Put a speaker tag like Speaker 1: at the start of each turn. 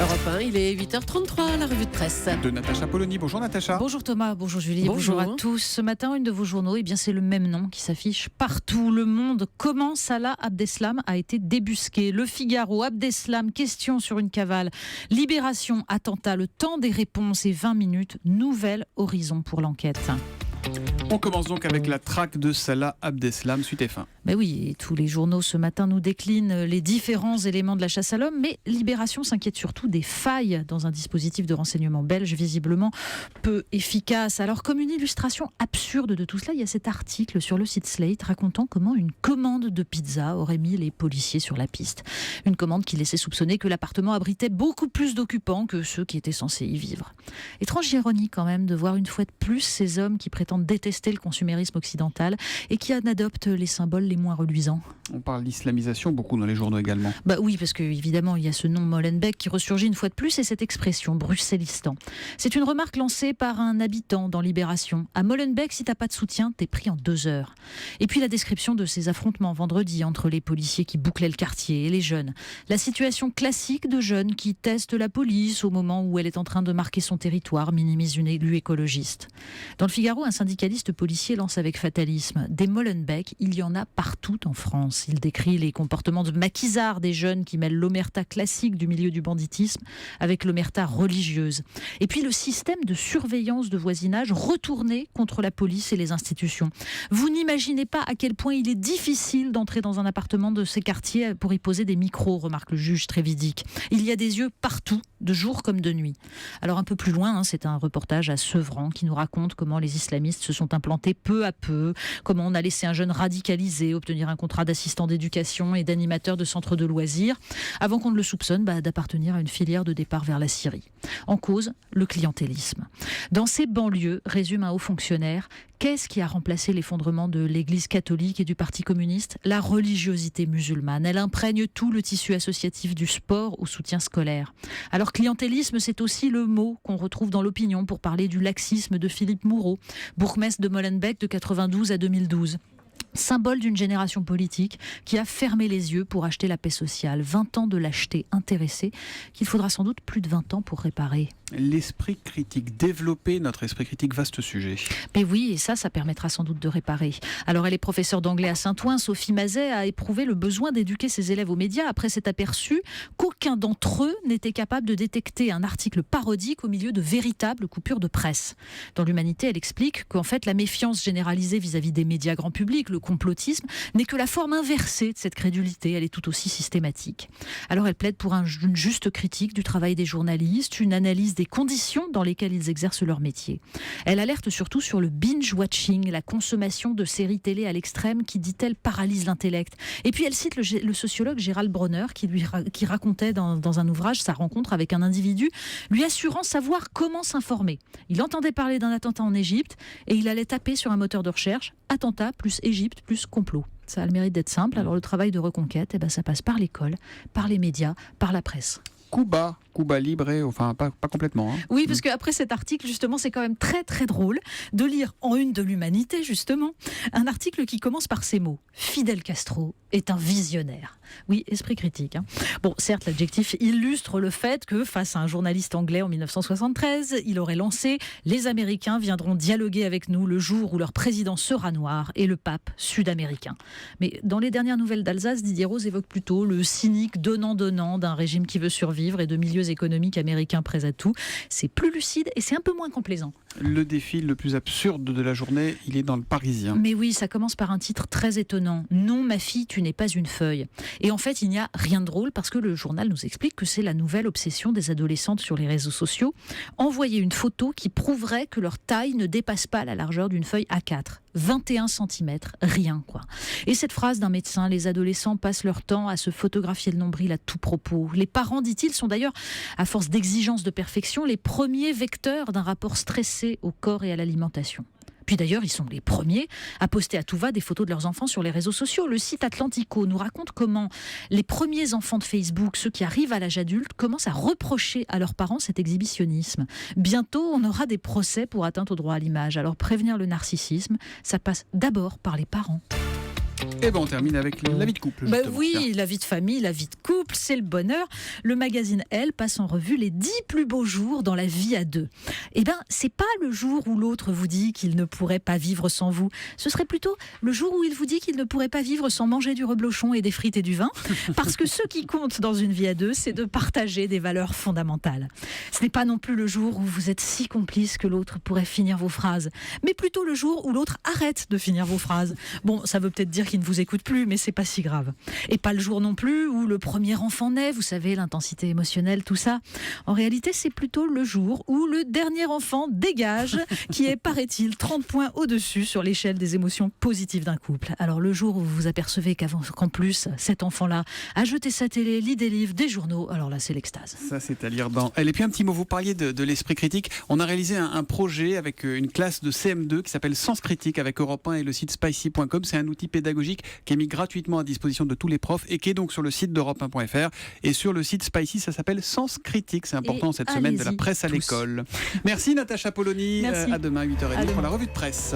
Speaker 1: Europe 1, il est 8h33, la revue de presse.
Speaker 2: De Natacha Polony. Bonjour Natacha.
Speaker 3: Bonjour Thomas, bonjour Julie,
Speaker 1: Bonjour.
Speaker 3: bonjour à tous. Ce matin, une de vos journaux, c'est le même nom qui s'affiche partout. Le Monde, comment Salah Abdeslam a été débusqué. Le Figaro, Abdeslam, question sur une cavale. Libération, attentat, le temps des réponses et 20 minutes, nouvel horizon pour l'enquête.
Speaker 2: On commence donc avec la traque de Salah Abdeslam, suite et fin.
Speaker 3: Ben oui, et tous les journaux ce matin nous déclinent les différents éléments de la chasse à l'homme, mais Libération s'inquiète surtout des failles dans un dispositif de renseignement belge visiblement peu efficace. Alors, comme une illustration absurde de tout cela, il y a cet article sur le site Slate racontant comment une commande de pizza aurait mis les policiers sur la piste. Une commande qui laissait soupçonner que l'appartement abritait beaucoup plus d'occupants que ceux qui étaient censés y vivre. Étrange ironie quand même de voir une fois de plus ces hommes qui prétendent détester le consumérisme occidental et qui en adoptent les symboles les moins reluisants.
Speaker 2: On parle d'islamisation beaucoup dans les journaux également.
Speaker 3: Bah oui, parce que évidemment il y a ce nom Molenbeek qui ressurgit une fois de plus et cette expression bruxellistan. C'est une remarque lancée par un habitant dans Libération. À Molenbeek, si t'as pas de soutien, t'es pris en 2 heures. Et puis la description de ces affrontements vendredi entre les policiers qui bouclaient le quartier et les jeunes. La situation classique de jeunes qui testent la police au moment où elle est en train de marquer son territoire, minimise une élue écologiste. Dans le Figaro, un syndicaliste policier lance avec fatalisme: des Molenbeek, il y en a partout en France. Il décrit les comportements de maquisards des jeunes qui mêlent l'omerta classique du milieu du banditisme avec l'omerta religieuse. Et puis le système de surveillance de voisinage retourné contre la police et les institutions. Vous n'imaginez pas à quel point il est difficile d'entrer dans un appartement de ces quartiers pour y poser des micros, remarque le juge Trévidic. Il y a des yeux partout, de jour comme de nuit. Alors un peu plus loin, c'est un reportage à Sevran qui nous raconte comment les islamistes se sont implantés peu à peu, comment on a laissé un jeune radicalisé obtenir un contrat d'assistant d'éducation et d'animateur de centre de loisirs, avant qu'on ne le soupçonne d'appartenir à une filière de départ vers la Syrie. En cause, le clientélisme. Dans ces banlieues, résume un haut fonctionnaire, qu'est-ce qui a remplacé l'effondrement de l'Église catholique et du Parti communiste ? La religiosité musulmane. Elle imprègne tout le tissu associatif du sport au soutien scolaire. Alors clientélisme, c'est aussi le mot qu'on retrouve dans l'opinion pour parler du laxisme de Philippe Moureau, bourgmestre de Molenbeek de 92 à 2012. Symbole d'une génération politique qui a fermé les yeux pour acheter la paix sociale. 20 ans de lâcheté intéressée qu'il faudra sans doute plus de 20 ans pour réparer.
Speaker 2: L'esprit critique, développer notre esprit critique, vaste sujet.
Speaker 3: Mais oui, et ça permettra sans doute de réparer. Alors elle est professeure d'anglais à Saint-Ouen, Sophie Mazet a éprouvé le besoin d'éduquer ses élèves aux médias après s'être aperçu qu'aucun d'entre eux n'était capable de détecter un article parodique au milieu de véritables coupures de presse. Dans l'Humanité, elle explique qu'en fait la méfiance généralisée vis-à-vis des médias grand public, le complotisme, n'est que la forme inversée de cette crédulité, elle est tout aussi systématique. Alors elle plaide pour une juste critique du travail des journalistes, une analyse des conditions dans lesquelles ils exercent leur métier. Elle alerte surtout sur le binge-watching, la consommation de séries télé à l'extrême qui, dit-elle, paralyse l'intellect. Et puis elle cite le sociologue Gérald Bronner qui racontait dans un ouvrage sa rencontre avec un individu, lui assurant savoir comment s'informer. Il entendait parler d'un attentat en Égypte et il allait taper sur un moteur de recherche « attentat plus Égypte plus complot ». Ça a le mérite d'être simple. Alors le travail de reconquête, ça passe par l'école, par les médias, par la presse.
Speaker 2: Cuba libre, enfin pas complètement.
Speaker 3: Oui, parce qu'après cet article, justement, c'est quand même très très drôle de lire en une de l'Humanité, justement, un article qui commence par ces mots. Fidel Castro est un visionnaire. Oui, esprit critique. Bon, certes, l'adjectif illustre le fait que, face à un journaliste anglais en 1973, il aurait lancé « Les Américains viendront dialoguer avec nous le jour où leur président sera noir et le pape sud-américain ». Mais dans les dernières nouvelles d'Alsace, Didier Rose évoque plutôt le cynique donnant-donnant d'un régime qui veut survivre et de milieux économiques américains prêts à tout. C'est plus lucide et c'est un peu moins complaisant.
Speaker 2: Le défi le plus absurde de la journée, il est dans le Parisien.
Speaker 3: Mais oui, ça commence par un titre très étonnant. « Non, ma fille, tu n'es pas une feuille ». Et en fait, il n'y a rien de drôle parce que le journal nous explique que c'est la nouvelle obsession des adolescentes sur les réseaux sociaux. Envoyer une photo qui prouverait que leur taille ne dépasse pas la largeur d'une feuille A4. 21 cm, rien quoi. Et cette phrase d'un médecin, les adolescents passent leur temps à se photographier le nombril à tout propos. Les parents, dit-il, sont d'ailleurs, à force d'exigence de perfection, les premiers vecteurs d'un rapport stressé au corps et à l'alimentation. Puis d'ailleurs, ils sont les premiers à poster à tout va des photos de leurs enfants sur les réseaux sociaux. Le site Atlantico nous raconte comment les premiers enfants de Facebook, ceux qui arrivent à l'âge adulte, commencent à reprocher à leurs parents cet exhibitionnisme. Bientôt, on aura des procès pour atteinte au droit à l'image. Alors prévenir le narcissisme, ça passe d'abord par les parents.
Speaker 2: Et ben on termine avec la vie de couple.
Speaker 3: Bah
Speaker 2: justement.
Speaker 3: oui,
Speaker 2: Tiens.
Speaker 3: la vie de famille, la vie de couple, c'est le bonheur. Le magazine Elle passe en revue les 10 plus beaux jours dans la vie à deux. Eh bien, c'est pas le jour où l'autre vous dit qu'il ne pourrait pas vivre sans vous. Ce serait plutôt le jour où il vous dit qu'il ne pourrait pas vivre sans manger du reblochon et des frites et du vin. Parce que ce qui compte dans une vie à deux, c'est de partager des valeurs fondamentales. Ce n'est pas non plus le jour où vous êtes si complices que l'autre pourrait finir vos phrases, mais plutôt le jour où l'autre arrête de finir vos phrases. Bon, ça veut peut-être dire qu'il ne vous écoute plus, mais c'est pas si grave. Et pas le jour non plus où le premier enfant naît, vous savez, l'intensité émotionnelle, tout ça. En réalité, c'est plutôt le jour où le dernier enfant dégage, qui est, paraît-il, 30 points au-dessus sur l'échelle des émotions positives d'un couple. Alors le jour où vous vous apercevez qu'en plus, cet enfant-là a jeté sa télé, lit des livres, des journaux, alors là, c'est l'extase.
Speaker 2: Ça, c'est à lire dans Elle. Et puis un petit mot, vous parliez de l'esprit critique. On a réalisé un projet avec une classe de CM2 qui s'appelle Sens Critique avec Europe 1 et le site spicy.com. C'est un outil pédagogique qui est mis gratuitement à disposition de tous les profs et qui est donc sur le site d'Europe1.fr. Et sur le site Spicy, ça s'appelle Sens Critique. C'est important cette semaine de la presse à
Speaker 3: tous.
Speaker 2: l'école. Merci Natacha Polony.
Speaker 3: Merci.
Speaker 2: À demain, 8h30
Speaker 3: À
Speaker 2: pour
Speaker 3: demain.
Speaker 2: la revue de presse.